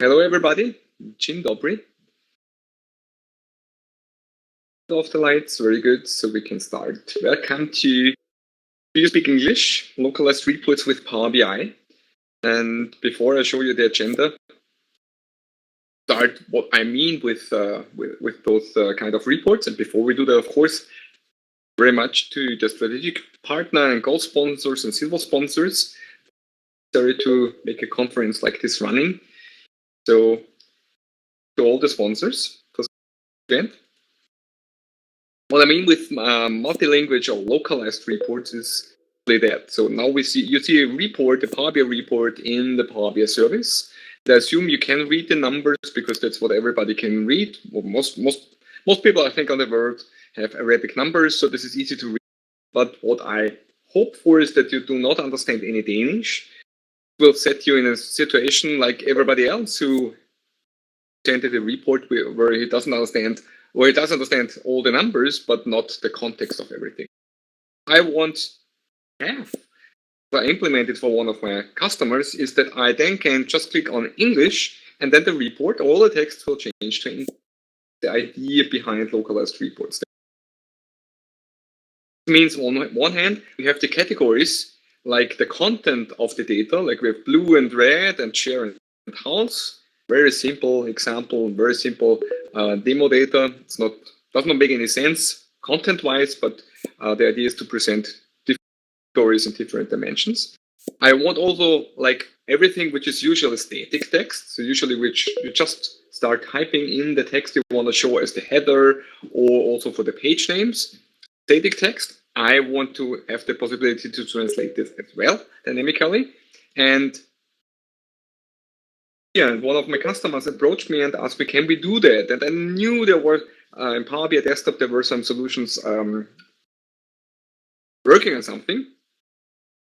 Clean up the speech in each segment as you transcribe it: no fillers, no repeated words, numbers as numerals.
Hello, everybody. Dzień dobry. Off the lights, very good. So we can start. Welcome to Do You Speak English? Localized reports with Power BI. And before I show you the agenda, start what I mean with those kind of reports. And before we do that, of course, very much to the strategic partner and gold sponsors and silver sponsors. Sorry to make a conference like this running. So to all the sponsors for the event. What I mean with multi-language or localized reports is that. So now you see a report, a Power BI report in the Power BI service. I assume you can read the numbers because that's what everybody can read. Well, most people, I think, on the world have Arabic numbers, so this is easy to read. But what I hope for is that you do not understand any Danish. It will set you in a situation like everybody else who presented a report where he doesn't understand, or he does understand all the numbers, but not the context of everything. I want to have I implemented for one of my customers is that I then can just click on English, and then the report, all the text will change to English. The idea behind localized reports. It means on one hand, we have the categories like the content of the data, like we have blue and red and share and house. Very simple example, very simple demo data. Does not make any sense content-wise, but the idea is to present different categories in different dimensions. I want also like everything which is usually static text, so usually which you just start typing in the text you want to show as the header, or also for the page names. Static text, I want to have the possibility to translate this as well dynamically. And yeah, one of my customers approached me and asked me, can we do that? And I knew there were, in Power BI Desktop, there were some solutions working on something.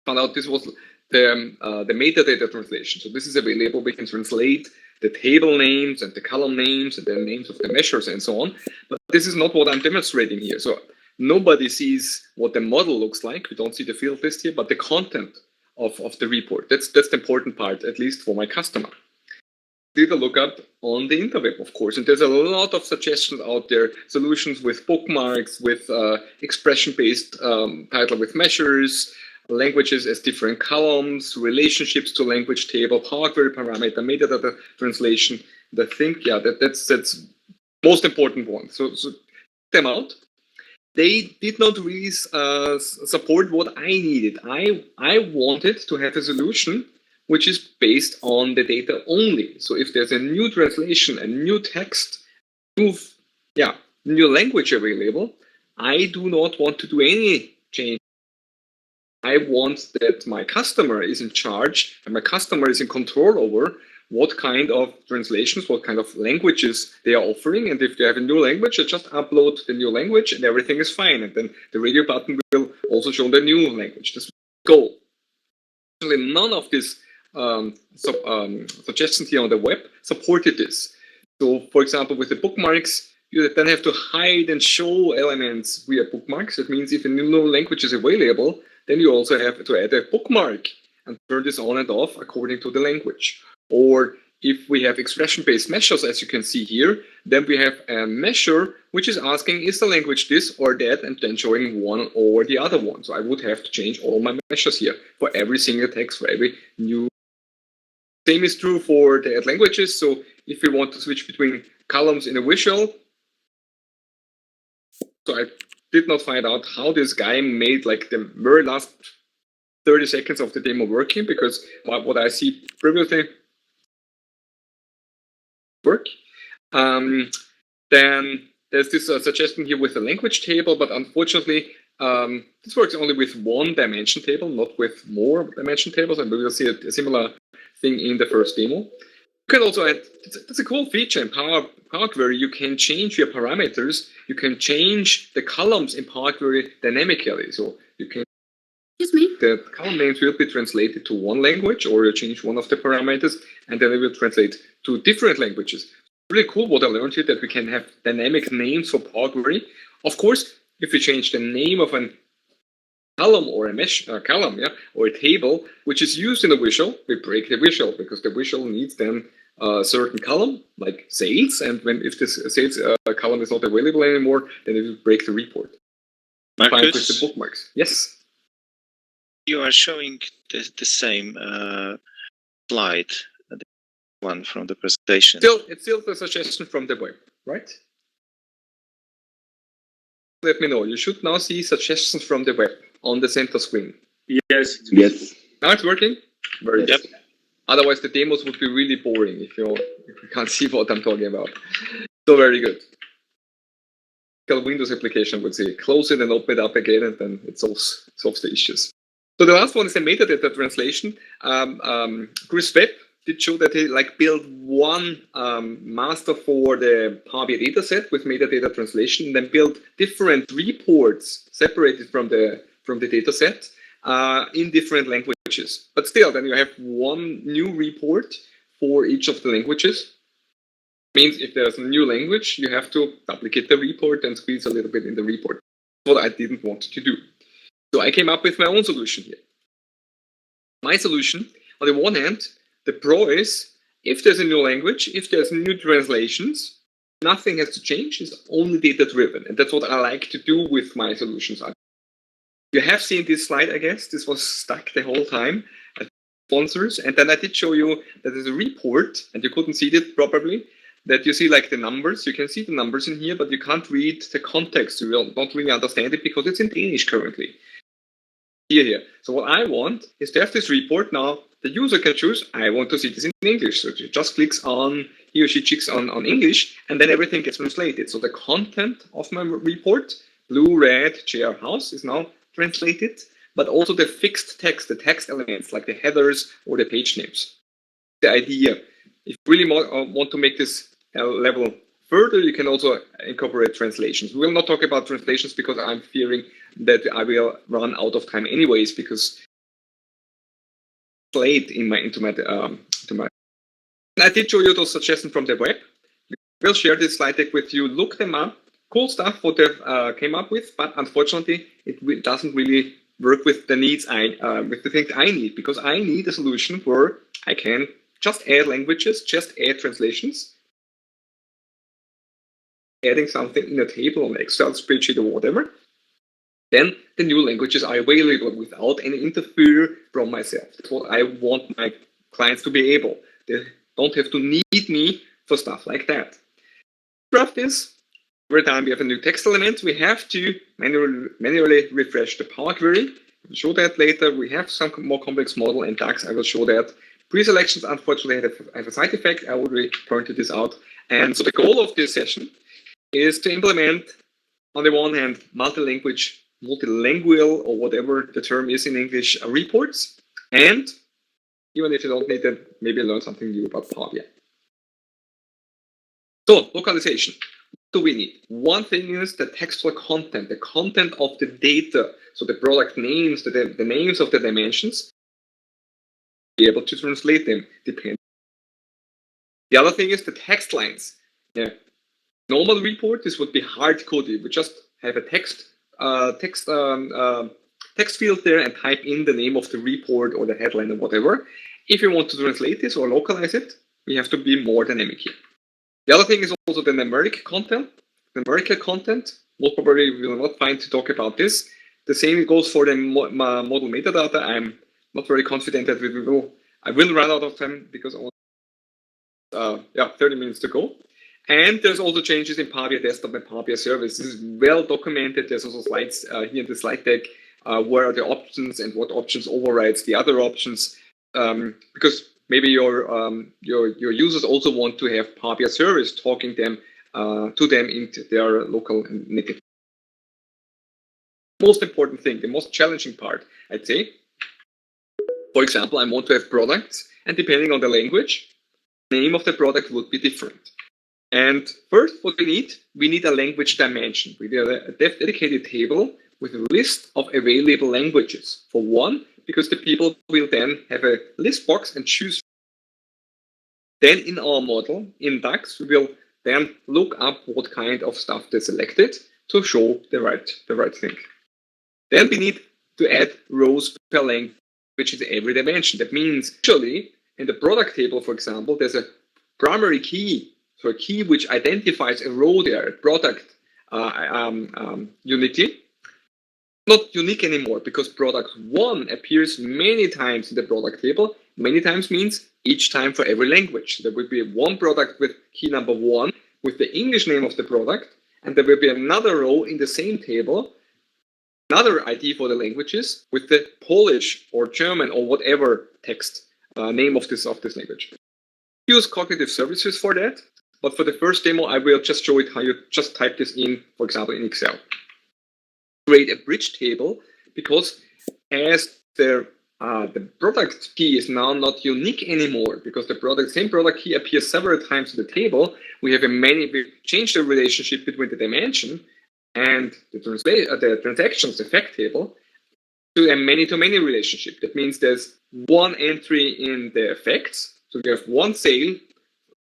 Found out this was the metadata translation. So this is available. We can translate the table names and the column names and the names of the measures and so on. But this is not what I'm demonstrating here. So nobody sees what the model looks like. We don't see the field list here, but the content of the report. That's the important part, at least for my customer. Did a lookup on the interweb, of course, and there's a lot of suggestions out there, solutions with bookmarks, with expression-based title with measures, languages as different columns, relationships to language table, Power Query parameter, metadata translation. I think, yeah, that's most important one. So them out. They did not really support what I needed. I wanted to have a solution which is based on the data only. So if there's a new translation, a new text, new language available, I do not want to do any change. I want that my customer is in charge and my customer is in control over what kind of translations, what kind of languages they are offering. And if they have a new language, I just upload the new language and everything is fine. And then the radio button will also show the new language. That's the goal. Actually, none of these suggestions here on the web supported this. So, for example, with the bookmarks, you then have to hide and show elements via bookmarks. That means if a new language is available, then you also have to add a bookmark and turn this on and off according to the language. Or if we have expression-based measures, as you can see here, then we have a measure which is asking, is the language this or that, and then showing one or the other one. So I would have to change all my measures here for every single text, for every new. Same is true for the add languages. So if we want to switch between columns in a visual, so I did not find out how this guy made like the very last 30 seconds of the demo working, because what I see previously work. Then there's this suggestion here with the language table, but unfortunately, this works only with one dimension table, not with more dimension tables, and we will see a similar thing in the first demo. You can also add, that's a cool feature in Power Query, you can change your parameters, you can change the columns in Power Query dynamically. So you can, the column names will be translated to one language, or you change one of the parameters, and then it will translate to different languages. Really cool what I learned here, that we can have dynamic names for Power Query. Of course, if we change the name of a column or a column, or a table, which is used in a visual, we break the visual, because the visual needs then certain column, like sales, and if this sales column is not available anymore, then it will break the report. Markus, fine with the bookmarks. Yes? You are showing the same slide, the one from the presentation. It's still the suggestion from the web, right? Let me know. You should now see suggestions from the web on the center screen. Yes. Yes. Now it's working? Very Yep. good. Otherwise, the demos would be really boring if you can't see what I'm talking about. So very good. Windows application would say close it and open it up again, and then it solves the issues. So the last one is the metadata translation. Chris Webb did show that he built one master for the Power BI dataset with metadata translation, and then built different reports separated from the dataset in different languages. But still, then you have one new report for each of the languages. Means if there's a new language, you have to duplicate the report and squeeze a little bit in the report. That's what I didn't want to do. So I came up with my own solution here. My solution, on the one hand, the pro is, if there's a new language, if there's new translations, nothing has to change. It's only data-driven. And that's what I like to do with my solutions. You have seen this slide, I guess. This was stuck the whole time at sponsors. And then I did show you that there's a report, and you couldn't see it probably, that you see the numbers. You can see the numbers in here, but you can't read the context. You will not really understand it because it's in Danish currently. Here. So what I want is to have this report. Now the user can choose, I want to see this in English. So he just clicks on, he or she clicks on English, and then everything gets translated. So the content of my report, blue, red, chair, house, is now translated, but also the fixed text, the text elements like the headers or the page names. The idea, if you really want to make this level further, you can also incorporate translations. We will not talk about translations because I'm fearing that I will run out of time anyways, because it's late into my. I did show you those suggestions from the web. We'll share this slide deck with you. Look them up. Cool stuff what they came up with, but unfortunately, it doesn't really work with the needs with the things I need, because I need a solution where I can just add languages, just add translations, adding something in a table on Excel spreadsheet or whatever. Then the new languages are available without any interfere from myself. That's what I want my clients to be able. They don't have to need me for stuff like that. Draft is, every time we have a new text element, we have to manually refresh the Power Query. I'll show that later. We have some more complex model and DAX. I will show that. Pre-selections, unfortunately, have a side effect. I already pointed this out. And so the goal of this session is to implement, on the one hand, multilingual, or whatever the term is in English, reports. And even if you don't need it, maybe learn something new about Power BI. So, localization. What do we need? One thing is the textual content, the content of the data. So the product names, the names of the dimensions, be able to translate them depending. The other thing is the text lines. Yeah. Normal report, this would be hard coded. We just have a text field there and type in the name of the report or the headline or whatever. If you want to translate this or localize it, we have to be more dynamic here. The other thing is also the numeric content. Numerical content, most probably we will not find to talk about this. The same goes for the model metadata. I'm not very confident that I will run out of time because 30 minutes to go. And there's also changes in Power BI Desktop and Power BI Service. This is well documented. There's also slides here in the slide deck where are the options and what options overrides the other options. Because maybe your users also want to have Power BI Service talking to them into their local native. Most important thing, the most challenging part, I'd say. For example, I want to have products, and depending on the language, the name of the product would be different. And first, what we need a language dimension. We need a dedicated table with a list of available languages. For one, because the people will then have a list box and choose. Then in our model, in DAX, we will then look up what kind of stuff they selected to show the right thing. Then we need to add rows per language in every dimension. That means, actually, in the product table, for example, there's a primary key, so a key which identifies a row there, a product uniquely, not unique anymore because product 1 appears many times in the product table. Many times means each time for every language. There will be one product with key number 1 with the English name of the product, and there will be another row in the same table, another ID for the languages with the Polish or German or whatever text name of this language. Use cognitive services for that, but for the first demo, I will just show it how you just type this in, for example, in Excel. Create a bridge table because as the product key is now not unique anymore because the same product key appears several times in the table. We change the relationship between the dimension and the transactions effect table to a many-to-many relationship. That means there's one entry in the effects. So you have one sale,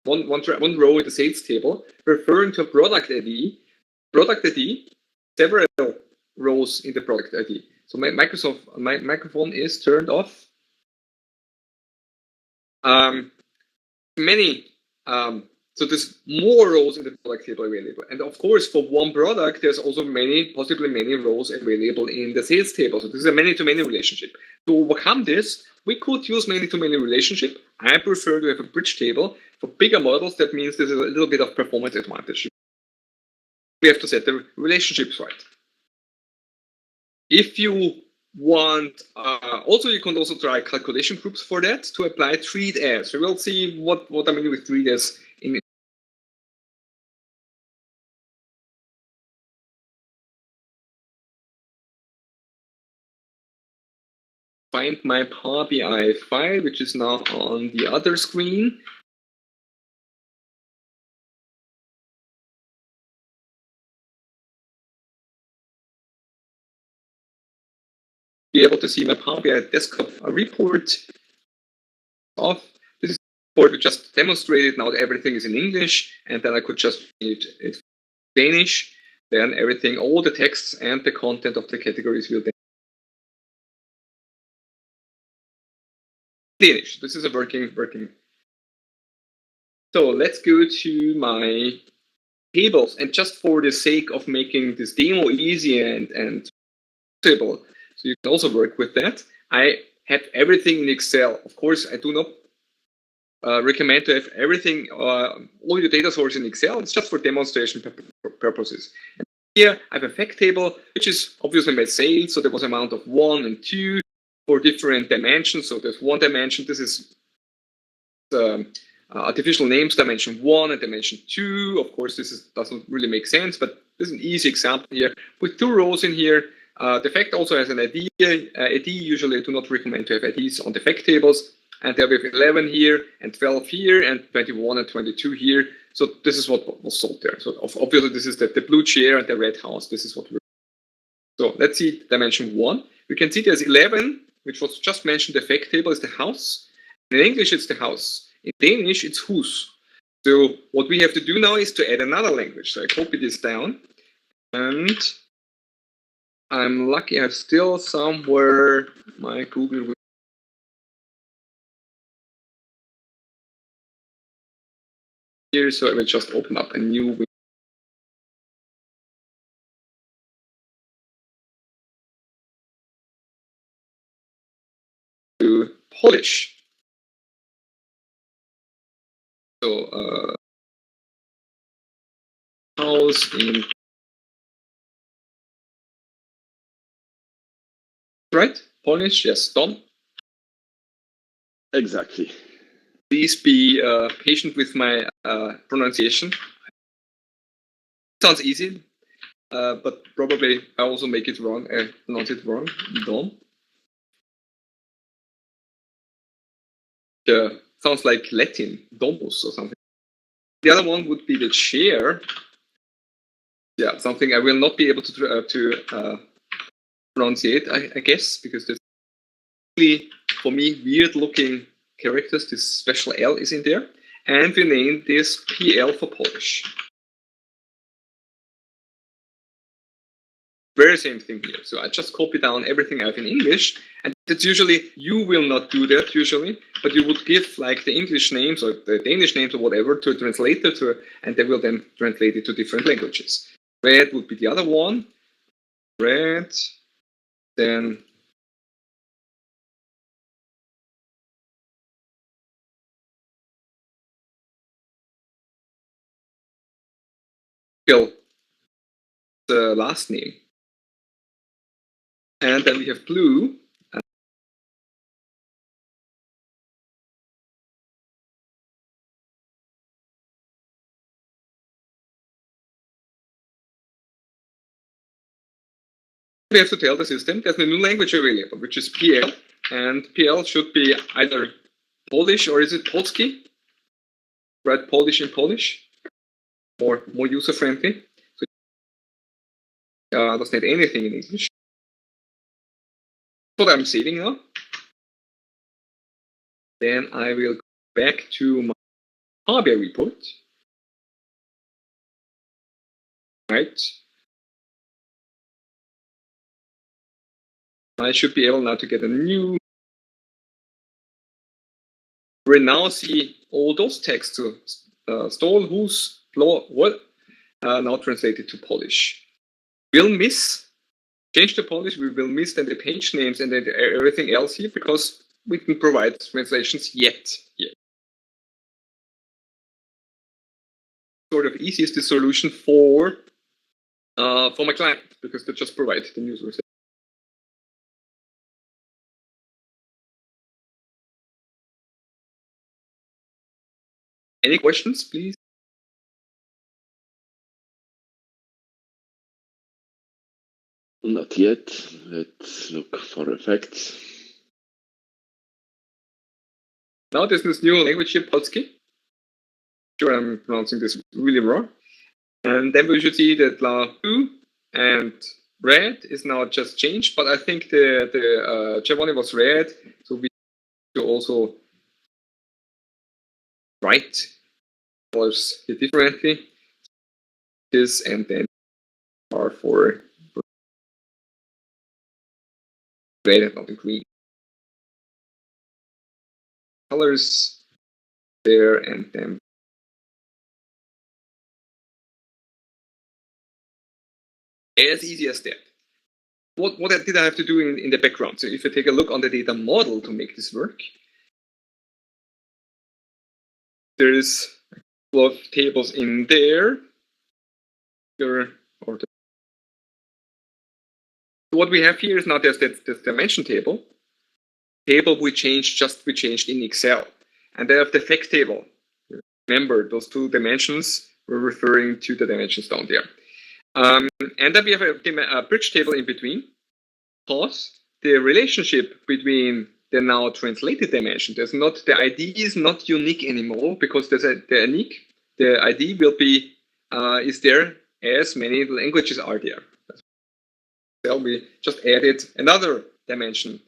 one row in the sales table referring to a product ID, several rows in the product ID. So my microphone is turned off. So there's more rows in the product table available. And of course, for one product, there's also possibly many rows available in the sales table. So this is a many-to-many relationship. To overcome this, we could use many-to-many relationship. I prefer to have a bridge table. For bigger models, that means there's a little bit of performance advantage. We have to set the relationships right. If you want, you can also try calculation groups for that to apply treat as. We will see what I mean with treat as in. Find my Power BI file, which is now on the other screen. Be able to see my Power BI desktop report. This is a report we just demonstrated. Now everything is in English, and then I could just read it in Danish. Then everything, all the texts and the content of the categories will be Danish. This is a working. So let's go to my tables, and just for the sake of making this demo easy and possible, so you can also work with that. I have everything in Excel. Of course, I do not recommend to have everything, all your data source in Excel. It's just for demonstration purposes. And here I have a fact table, which is obviously my sales. So there was amount of 1 and 2 for different dimensions. So there's one dimension. This is artificial names dimension 1 and dimension 2. Of course, doesn't really make sense, but this is an easy example here with 2 rows in here. The fact also has an ID. Usually I do not recommend to have IDs on the fact tables. And there we have 11 here and 12 here and 21 and 22 here. So this is what was sold there. So obviously this is the blue chair and the red house. This is what we're. So let's see dimension 1. We can see there's 11, which was just mentioned. The fact table is the house. In English, it's the house. In Danish, it's hus. So what we have to do now is to add another language. So I copy this down. And I'm lucky I have still somewhere my Google. Here, so I will just open up a new window. To Polish. So house in right? Polish, yes, Dom. Exactly. Please be patient with my pronunciation. Sounds easy, but probably I also make it wrong. I pronounce it wrong. Dom. Sounds like Latin, domus or something. The other one would be the chair. Yeah, something I will not be able to pronunciate, I guess, because there's really, for me, weird-looking characters. This special L is in there, and we name this PL for Polish. very same thing here. So I just copy down everything I have in English, and that's usually, you will not do that usually, but you would give like the English names or the Danish names or whatever to a translator, and they will then translate it to different languages. Red would be the other one. Red, then the last name. And then we have blue. We have to tell the system there's a new language available, which is PL, and PL should be either Polish or is it Polski? Right, Polish in Polish, more user friendly. So doesn't need anything in English. That's what I'm saving now. Then I will go back to my Power BI report. Right. I should be able now to get a new. We now see all those texts to stall, who's, floor, what, now translated to Polish. We'll miss, change to Polish, we will miss then the page names and then everything else here because we can provide translations yet. Sort of easiest solution for my client because they just provide the news result. Any questions, please? Not yet. Let's look for effects. Now there's this new language here, Polski. Sure, I'm pronouncing this really wrong. And then we should see that blue and red is now just changed, but I think the Giovanni was red, so we should also write colors here differently. This and then are for red and not in green. Colors there and then as easy as that. What did I have to do in the background? So if I take a look on the data model to make this work, there is a couple of tables in there. What we have here is not just the dimension table. Table we changed in Excel. And they have the fact table. Remember, those two dimensions were referring to the dimensions down there. And then we have a bridge table in between, because the relationship between the now translated dimension, there's not, the ID is not unique anymore because there's the ID will be, is there as many languages are there. So we just added another dimension.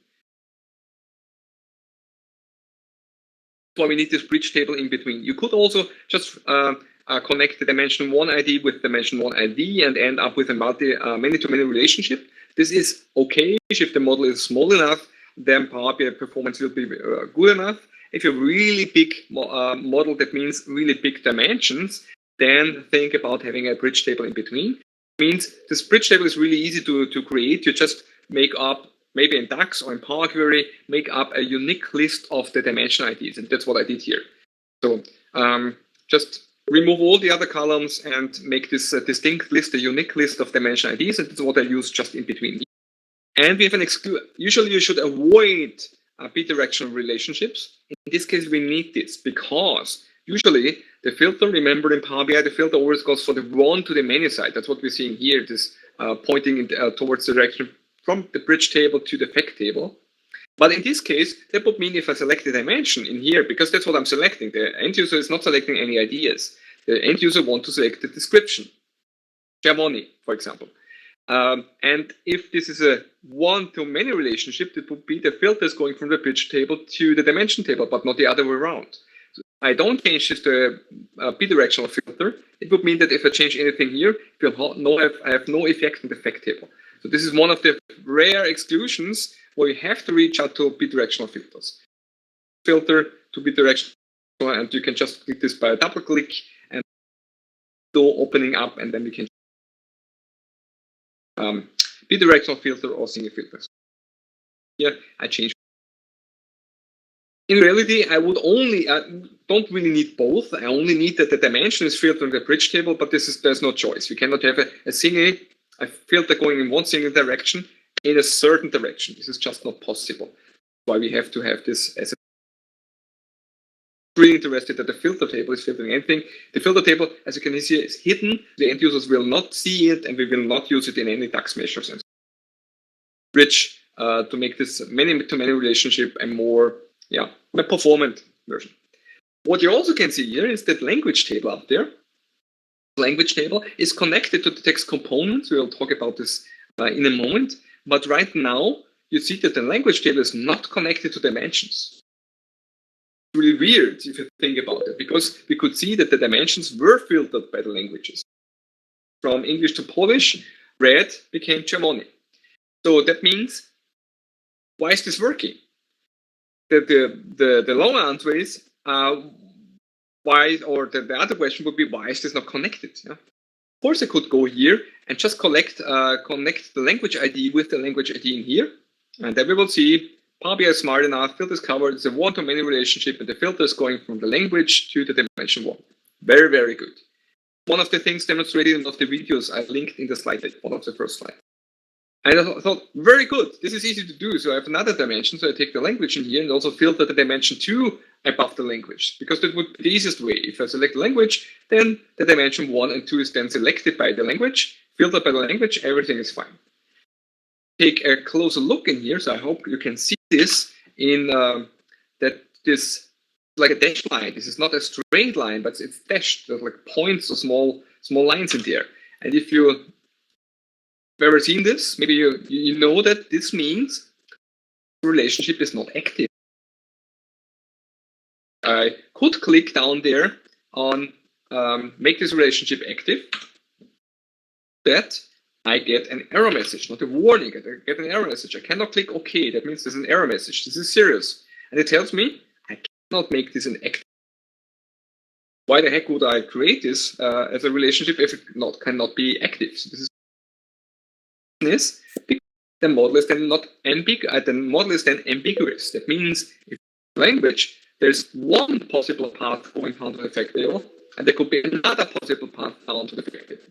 That's why we need this bridge table in between. You could also just connect the dimension 1 ID with dimension 1 ID and end up with a many-to-many relationship. This is okay if the model is small enough, then Power BI performance will be good enough. If you're really big model, that means really big dimensions, then think about having a bridge table in between. It means this bridge table is really easy to create. You just make up, maybe in DAX or in Power Query, make up a unique list of the dimension IDs, and that's what I did here. So just remove all the other columns and make this distinct list, a unique list of dimension IDs, and that's what I use just in between. And we have an exclude. Usually you should avoid bidirectional relationships. In this case, we need this because usually the filter, remember in Power BI, the filter always goes for the one to the many side. That's what we're seeing here, this pointing towards the direction from the bridge table to the fact table. But in this case, that would mean if I select the dimension in here, because that's what I'm selecting, the end user is not selecting any ideas. The end user wants to select the description, Giovanni, for example. And if this is a one-to-many relationship, it would be the filter is going from the bridge table to the dimension table, but not the other way around. So I don't change this to a bidirectional filter. It would mean that if I change anything here, I have no effect on the fact table. So this is one of the rare exclusions where you have to reach out to bidirectional filters. Filter to bidirectional, and you can just click this by a double click and door opening up, and then we can bidirectional filter or single filters. Here I change. In reality, I would only don't really need both. I only need that the dimension is filtered in the bridge table, but there's no choice. We cannot have a filter going in one single direction in a certain direction. This is just not possible. That's why we have to have this as a really interested that the filter table is filtering anything. The filter table, as you can see, is hidden. The end users will not see it, and we will not use it in any DAX measures. And bridge to make this many-to-many relationship a more a performant version. What you also can see here is that language table up there. Language table is connected to the text components. We will talk about this in a moment. But right now, you see that the language table is not connected to dimensions. It's really weird if you think about it, because we could see that the dimensions were filtered by the languages. From English to Polish, red became Germanic. So that means, why is this working? The long answer is why, or the other question would be, why is this not connected? Yeah? Of course, I could go here and just connect the language ID with the language ID in here, and then we will see Power BI is smart enough. Filter is covered. It's a one-to-many relationship, and the filter is going from the language to the dimension one. Very, very good. One of the things demonstrated in one of the videos I linked in the slide deck, one of the first slides. And I thought, very good, this is easy to do. So I have another dimension, so I take the language in here and also filter the dimension 2 above the language, because that would be the easiest way. If I select the language, then the dimension 1 and 2 is then selected by the language, filtered by the language, everything is fine. Take a closer look in here, so I hope you can see this in that this like a dashed line. This is not a straight line, but it's dashed. There's like points or small lines in there. And if you ever seen this, maybe you know that this means the relationship is not active. I could click down there on make this relationship active. That I get an error message, not a warning. I get an error message. I cannot click OK. That means there's an error message. This is serious. And it tells me I cannot make this an active. Why the heck would I create this as a relationship if it cannot be active? So this is because the model is then not ambiguous. The model is then ambiguous. That means if language, there's one possible path going down to the effect table, and there could be another possible path down to the effect table.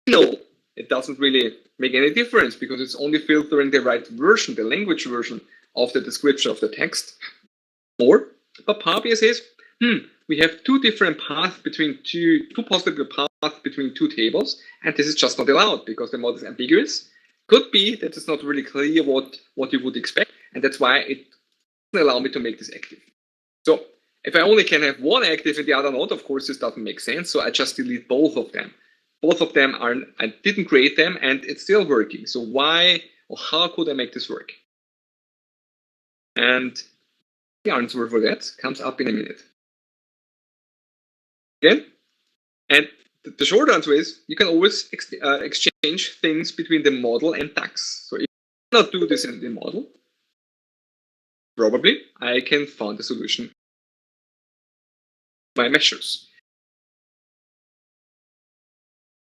No, it doesn't really make any difference because it's only filtering the right version, the language version of the description of the text. But Power BI says, we have two different paths between two possible paths between two tables, and this is just not allowed because the model is ambiguous. Could be that it's not really clear what you would expect, and that's why it doesn't allow me to make this active. So if I only can have one active and the other not, of course this doesn't make sense. So I just delete both of them. Both of them I didn't create them, and it's still working. So why or how could I make this work? And the answer for that comes up in a minute. Again, and the short answer is you can always exchange things between the model and DAX. So if I cannot do this in the model, probably I can find a solution by measures.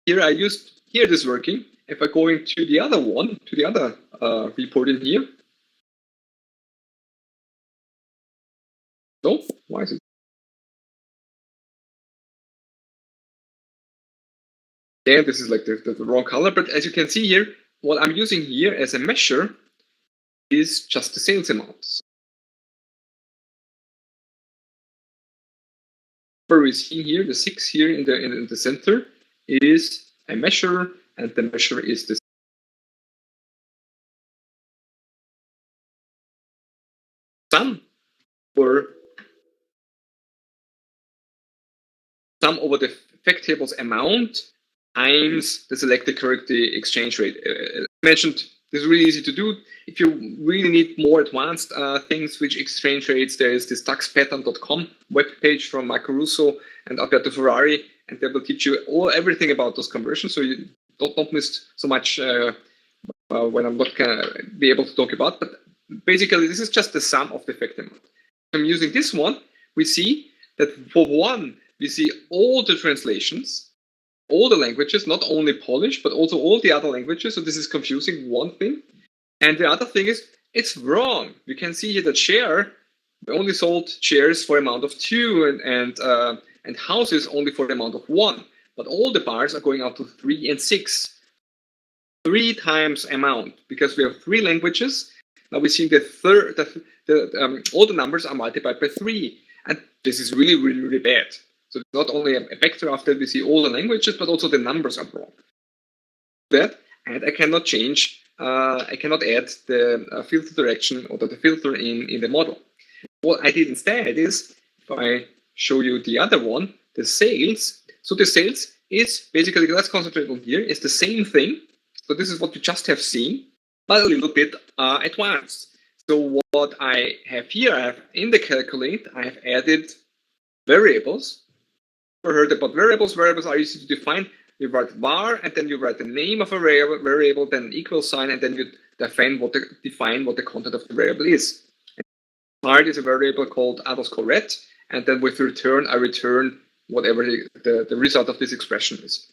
Here it is working. If I go into the other one, to the other report in here. So why is it? Yeah, this is like the wrong color, but as you can see here, what I'm using here as a measure is just the sales amount. Where we see here, the 6 here in the center is a measure, and the measure is the sum over the fact table's amount times the selected currency exchange rate. As mentioned, this is really easy to do. If you really need more advanced things, which exchange rates, there is this taxpattern.com webpage from Marco Russo and Alberto Ferrari, and they will teach you everything about those conversions. So don't miss so much when I'm not gonna be able to talk about. But basically, this is just the sum of the effect amount. If I'm using this one, we see that for one, we see all the translations, all the languages, not only Polish, but also all the other languages. So this is confusing, one thing. And the other thing is, it's wrong. You can see here that share, we only sold shares for amount of 2 and houses only for the amount of 1. But all the bars are going up to 3 and 6. 3 times amount, because we have 3 languages. Now we see the third, all the numbers are multiplied by 3. And this is really, really, really bad. So it's not only a vector after we see all the languages, but also the numbers are wrong. That, and I cannot change, I cannot add the filter direction or the filter in the model. What I did instead is, if I show you the other one, the sales. So the sales is basically, let's concentrate on here, is the same thing. So this is what you just have seen, but a little bit advanced. So what I have here, I have in the calculate, I have added variables. Ever heard about variables? Variables are easy to define. You write var, and then you write the name of a variable, then an equal sign, and then you define what the content of the variable is. Part is a variable called _ret, and then with return, I return whatever the result of this expression is.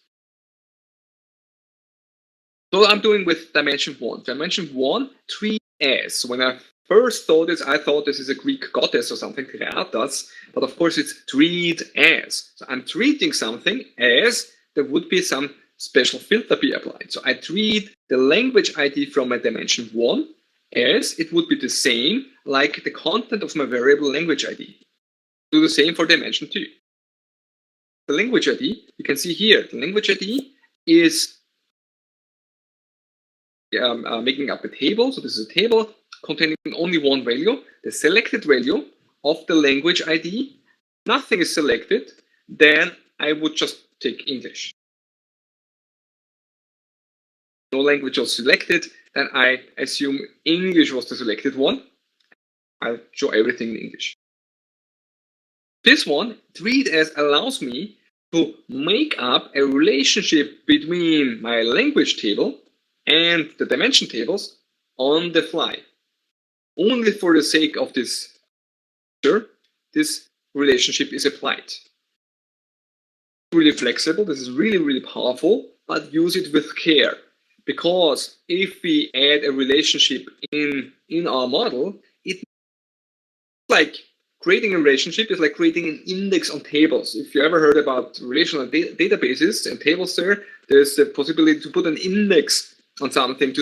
So I'm doing with dimension 1. Dimension 1, 3s. When I first thought this, I thought this is a Greek goddess or something, Kreatas, but of course it's treat as. So I'm treating something as there would be some special filter be applied. So I treat the language ID from my dimension 1 as it would be the same like the content of my variable language ID. Do the same for dimension 2. The language ID, you can see here, the language ID is making up a table. So this is a table containing only one value, the selected value of the language ID. Nothing is selected, then I would just take English. No language was selected, then I assume English was the selected one. I'll show everything in English. This one, treat as, allows me to make up a relationship between my language table and the dimension tables on the fly. Only for the sake of this, this relationship is applied. Really flexible, this is really, really powerful, but use it with care. Because if we add a relationship in our model, it's like creating a relationship is like creating an index on tables. If you ever heard about relational databases and tables there's the possibility to put an index on something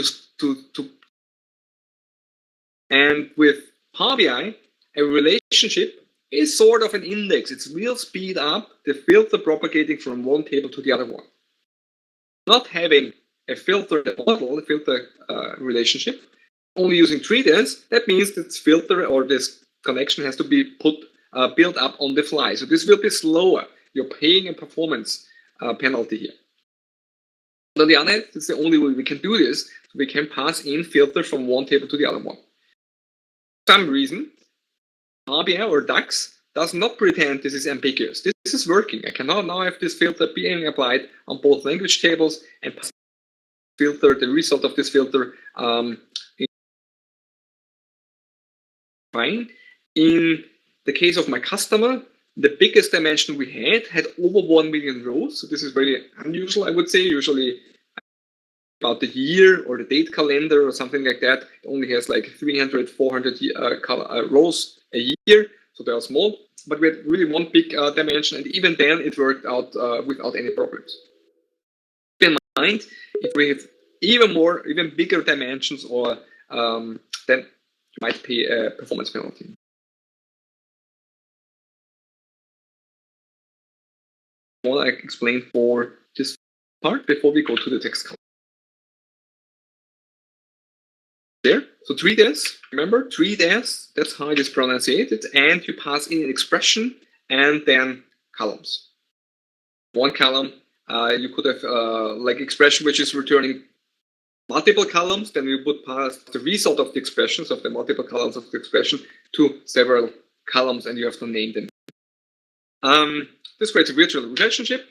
and with Power BI, a relationship is sort of an index. It will speed up the filter propagating from one table to the other one. Not having a filter model, a filter relationship, only using treatise, that means this filter or this connection has to be built up on the fly. So this will be slower. You're paying a performance penalty here. But on the other hand, it's the only way we can do this. So we can pass in filter from one table to the other one. For some reason, Power BI or DAX does not pretend this is ambiguous. This is working. I can now have this filter being applied on both language tables and filter the result of this filter fine. In the case of my customer, the biggest dimension we had over 1 million rows. So this is very unusual, I would say. Usually about the year or the date calendar or something like that, it only has like 300, 400 rows a year. So they are small, but we had really one big dimension, and even then it worked out without any problems. Keep in mind, if we have even bigger dimensions, or then you might pay a performance penalty. What I explain for this part before we go to the text color. There, so treatise, remember, treatise, that's how it is pronounced, and you pass in an expression and then columns. One column, you could have like expression which is returning multiple columns, then you would pass the result of the expressions of the multiple columns of the expression to several columns, and you have to name them. This creates a virtual relationship.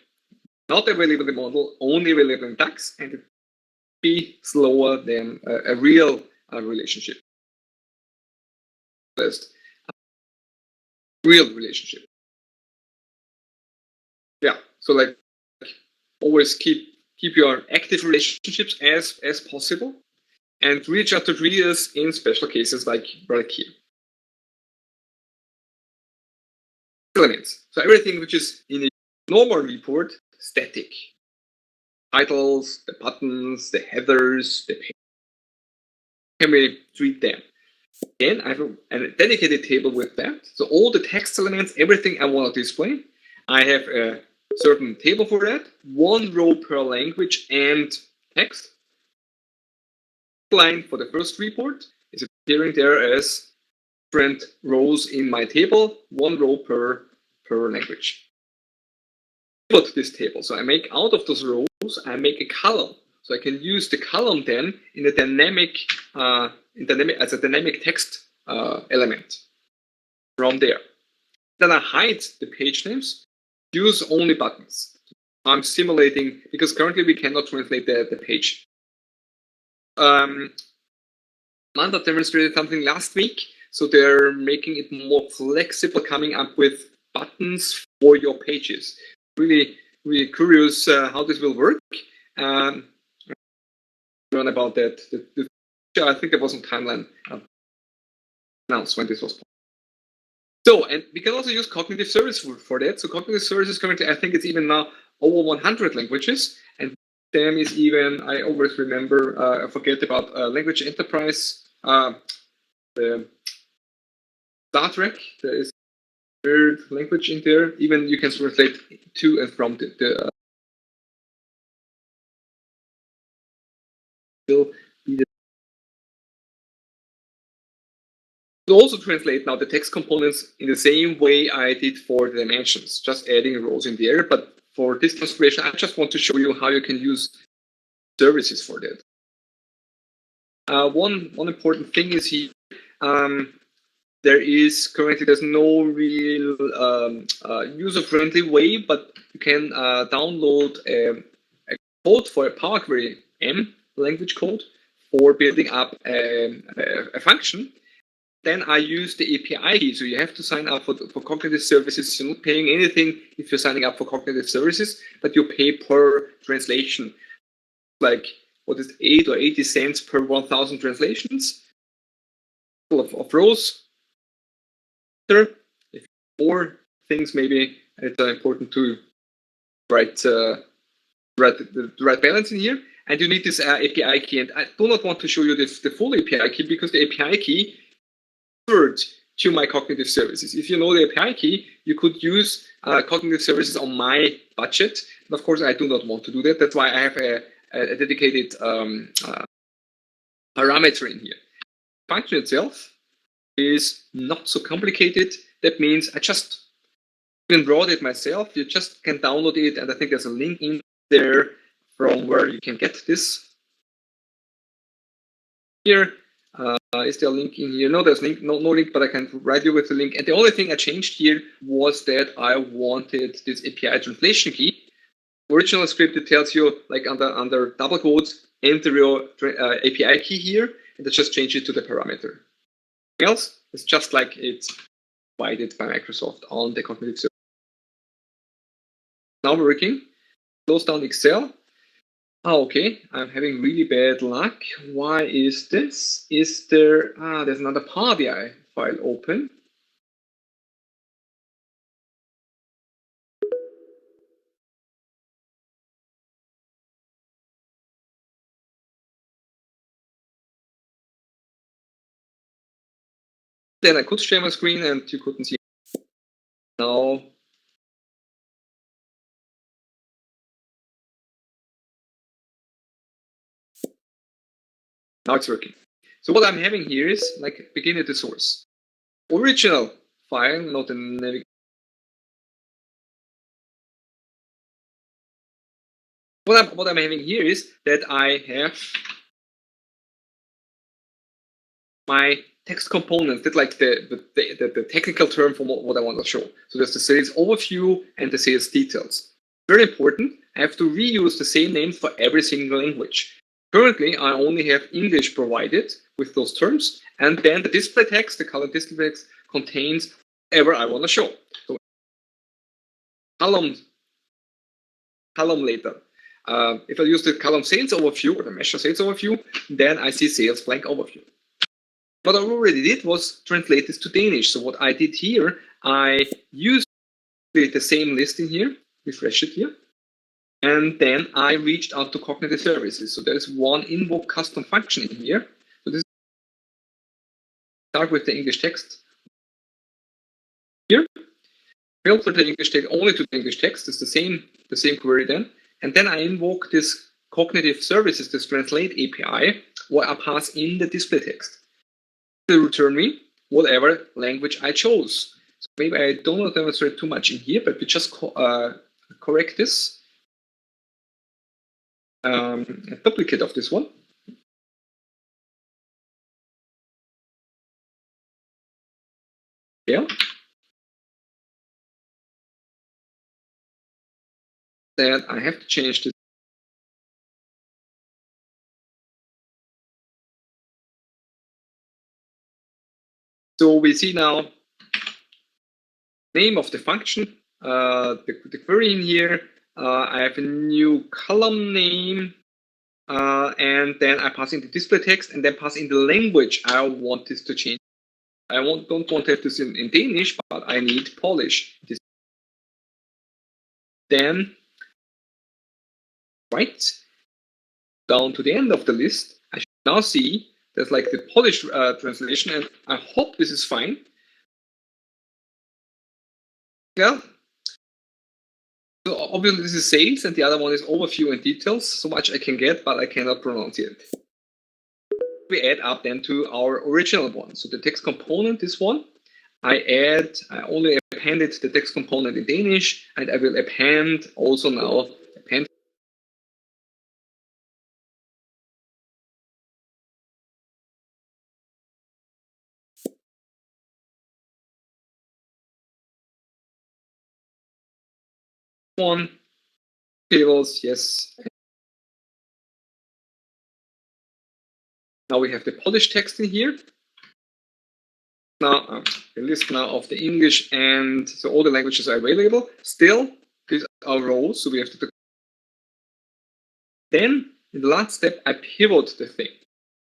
not available in the model, only available in DAX, and it be slower than a real relationship. First, real relationship. Yeah, so like always keep your active relationships as possible, and reach out to readers in special cases like here. Elements. So everything which is in a normal report, static. Titles, the buttons, the headers, the page. Can we treat them? Then I have a dedicated table with that. So all the text elements, everything I want to display, I have a certain table for that. One row per language and text. Line for the first report is appearing there as different rows in my table, one row per language. Put this table. So I make out of those rows, I make a column. So I can use the column then in a dynamic, as a dynamic text element from there. Then I hide the page names, use only buttons. I'm simulating, because currently we cannot translate the page. Amanda demonstrated something last week, so they're making it more flexible, coming up with buttons for your pages. Really, really curious how this will work. Learn about that. I think there was some timeline announced when this was possible. So, and we can also use cognitive service for that. So cognitive service is currently, I think it's even now over 100 languages, and them is even, I always remember, I forget about language enterprise, the Star Trek. There is a third language in there. Even you can translate to and from the also translate now the text components in the same way I did for the dimensions, just adding rows in there. But for this demonstration, I just want to show you how you can use services for that. One important thing is here, there's no real user-friendly way, but you can download a code for a Power Query M language code for building up a function. Then I use the API key. So you have to sign up for cognitive services. You're not paying anything if you're signing up for cognitive services, but you pay per translation. Like, what is 8 or 80 cents per 1,000 translations? Of rows. If more things, maybe it's important to write the right balance in here. And you need this API key. And I do not want to show you the full API key, because the API key to my cognitive services. If you know the API key, you could use cognitive services on my budget. And of course, I do not want to do that. That's why I have a dedicated parameter in here. The function itself is not so complicated. That means I just can draw it myself. You just can download it, and I think there's a link in there from where you can get this. Here. Is there a link in here? No, there's no link, but I can provide you with the link. And the only thing I changed here was that I wanted this API translation key. Original script, it tells you, like under double quotes, enter your API key here, and I just change it to the parameter. Anything else? It's just like it's provided by Microsoft on the cognitive service. Now we're working. Close down Excel. Oh, okay, I'm having really bad luck. Why is this? Is there, there's another Power BI file open. Then I could share my screen and you couldn't see it. Now, it's working. So what I'm having here is, like, begin at the source. Original file, not the navigation. What I'm having here is that I have my text components, that's like the technical term for what I want to show. So there's the sales overview and the sales details. Very important. I have to reuse the same name for every single language. Currently, I only have English provided with those terms, and then the display text, the color display text, contains whatever I want to show. So column later. If I use the column sales overview or the measure sales overview, then I see sales blank overview. What I already did was translate this to Danish. So what I did here, I used the same list in here, refresh it here, and then I reached out to cognitive services. So there's one invoke custom function in here. So this start with the English text here, filter the English text only to the English text. It's the same query then, and then I invoke this cognitive services, this translate API, where I pass in the display text. It will return me whatever language I chose. So maybe I don't want to demonstrate too much in here, but we just correct this. A duplicate of this one. Yeah. Then I have to change this. So we see now name of the function, the query in here. I have a new column name, and then I pass in the display text, and then pass in the language I want this to change. I don't want to have this in Danish, but I need Polish. Then, right down to the end of the list, I should now see there's like the Polish translation, and I hope this is fine. Yeah. So obviously this is sales, and the other one is overview and details. So much I can get, but I cannot pronounce it. We add up then to our original one. So the text component, this one, I only appended the text component in Danish, and I will append also now append. One tables, yes. Now we have the Polish text in here. Now the list now of the English, and so all the languages are available. Still, these are rows, so we have to. Then in the last step, I pivot the thing.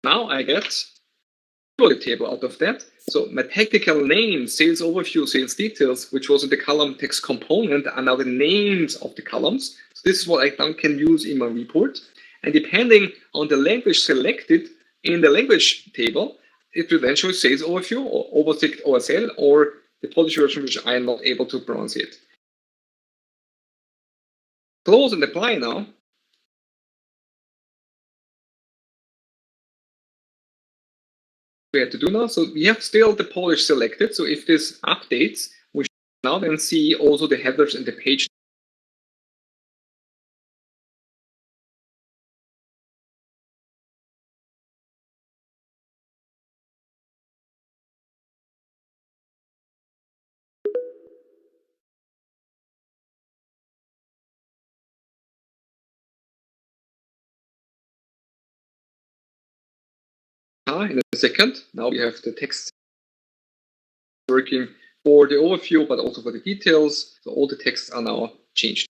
Now I get a pivot table out of that. So my technical name, sales overview, sales details, which was in the column text component, are now the names of the columns. So this is what I now can use in my report. And depending on the language selected in the language table, it will then show sales overview or overticked OSL or the Polish version, which I am not able to pronounce yet. Close and apply now. We have to do now. So we have still the Polish selected. So if this updates, we should now then see also the headers and the page. In a second. Now we have the text working for the overview, but also for the details. So all the texts are now changed.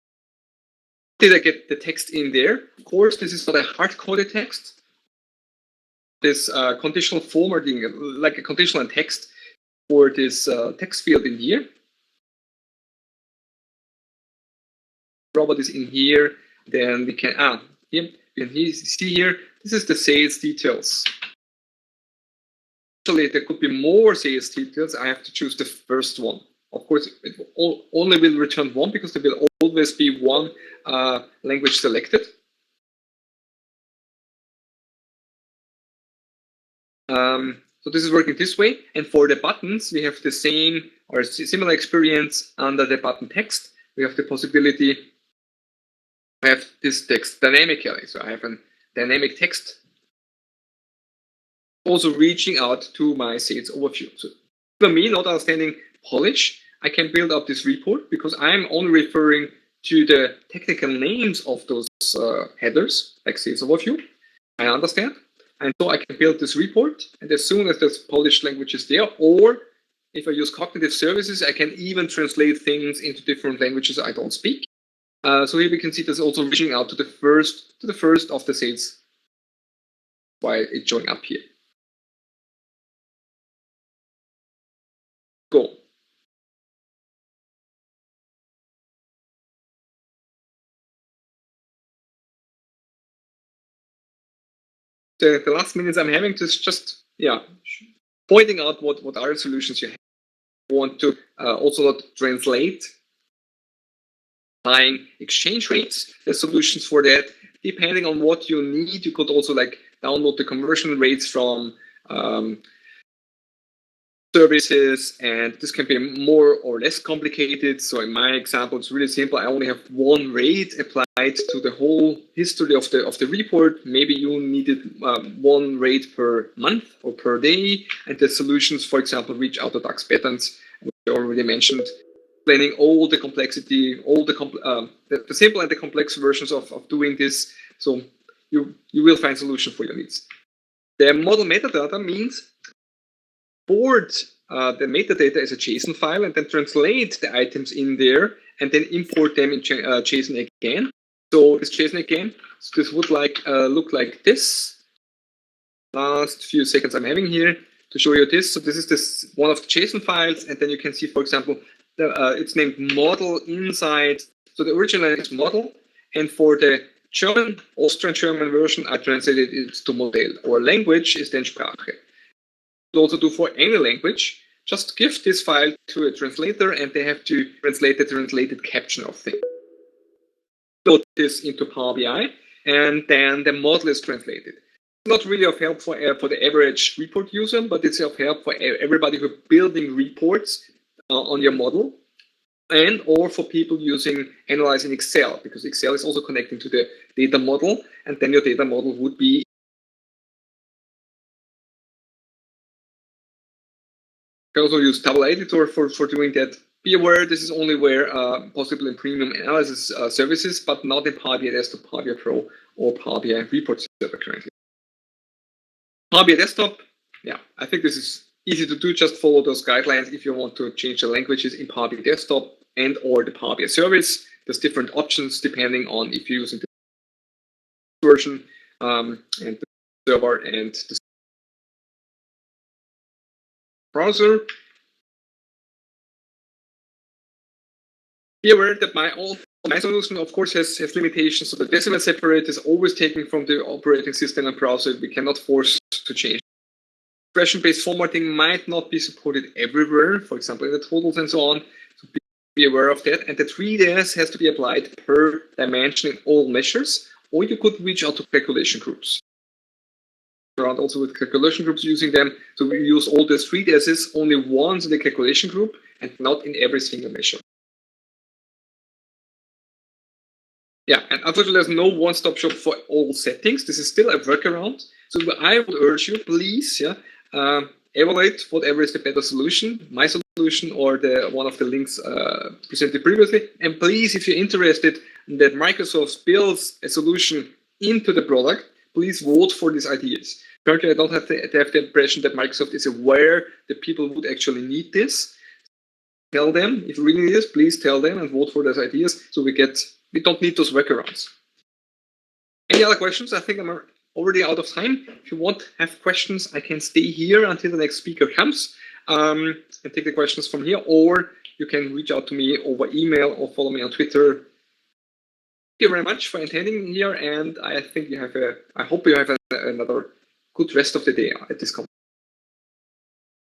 Did I get the text in there? Of course, this is not a hard-coded text. This conditional formatting, like a conditional text for this text field in here. Robot is in here. Then we can here you can see here. This is the sales details. Actually, there could be more sales details. I have to choose the first one. Of course, it only will return one because there will always be one language selected. So this is working this way. And for the buttons, we have the same or similar experience under the button text. We have the possibility to have this text dynamically. So I have a dynamic text also reaching out to my sales overview. So for me, not understanding Polish, I can build up this report because I'm only referring to the technical names of those headers, like sales overview. I understand. And so I can build this report, and as soon as this Polish language is there, or if I use cognitive services, I can even translate things into different languages I don't speak. So here we can see this also reaching out to the first of the sales while it's showing up here. Go. The last minutes I'm having to just pointing out what other solutions you have. You want to also not translate applying exchange rates. There's solutions for that. Depending on what you need, you could also like download the conversion rates from services, and this can be more or less complicated. So in my example, it's really simple. I only have one rate applied to the whole history of the report. Maybe you needed one rate per month or per day, and the solutions, for example, reach out to DAX patterns, which I already mentioned, explaining all the complexity, all the simple and the complex versions of doing this. So you will find solution for your needs. The model metadata means import the metadata as a JSON file and then translate the items in there and then import them in JSON again. So this JSON again, so this would look like this. Last few seconds I'm having here to show you this. So this is one of the JSON files, and then you can see, for example, it's named model inside. So the original is model, and for the German, Austrian German version, I translated it to Modell. Our language is then Sprache. Also do for any language, just give this file to a translator and they have to translate the translated caption of things. Load this into Power BI and then the model is translated. It's not really of help for the average report user, but it's of help for everybody who's building reports on your model, and or for people analyzing Excel, because Excel is also connecting to the data model, and then your data model would be can also use Table Editor for doing that. Be aware this is only where possible in premium analysis services, but not in Power BI Desktop, Power BI Pro, or Power BI Report Server currently. Power BI Desktop, yeah, I think this is easy to do. Just follow those guidelines if you want to change the languages in Power BI Desktop and or the Power BI service. There's different options depending on if you're using the version and the server and the browser. Be aware that my solution, of course, has limitations. So the decimal separator is always taken from the operating system and browser. We cannot force to change. Expression-based formatting might not be supported everywhere, for example, in the totals and so on. So be aware of that. And the 3DS has to be applied per dimension in all measures, or you could reach out to calculation groups. Around also with calculation groups using them. So we use all the 3Ds's only once in the calculation group and not in every single measure. Yeah, and unfortunately, there's no one-stop shop for all settings. This is still a workaround. So I would urge you, please, evaluate whatever is the better solution, my solution or the one of the links presented previously. And please, if you're interested that Microsoft builds a solution into the product, please vote for these ideas. Currently, I don't have the impression that Microsoft is aware that people would actually need this. Tell them, if you really need this, please tell them and vote for those ideas so we don't need those workarounds. Any other questions? I think I'm already out of time. If you have questions, I can stay here until the next speaker comes and take the questions from here, or you can reach out to me over email or follow me on Twitter. Thank you very much for attending here, and I think I hope you have another good rest of the day at this conference.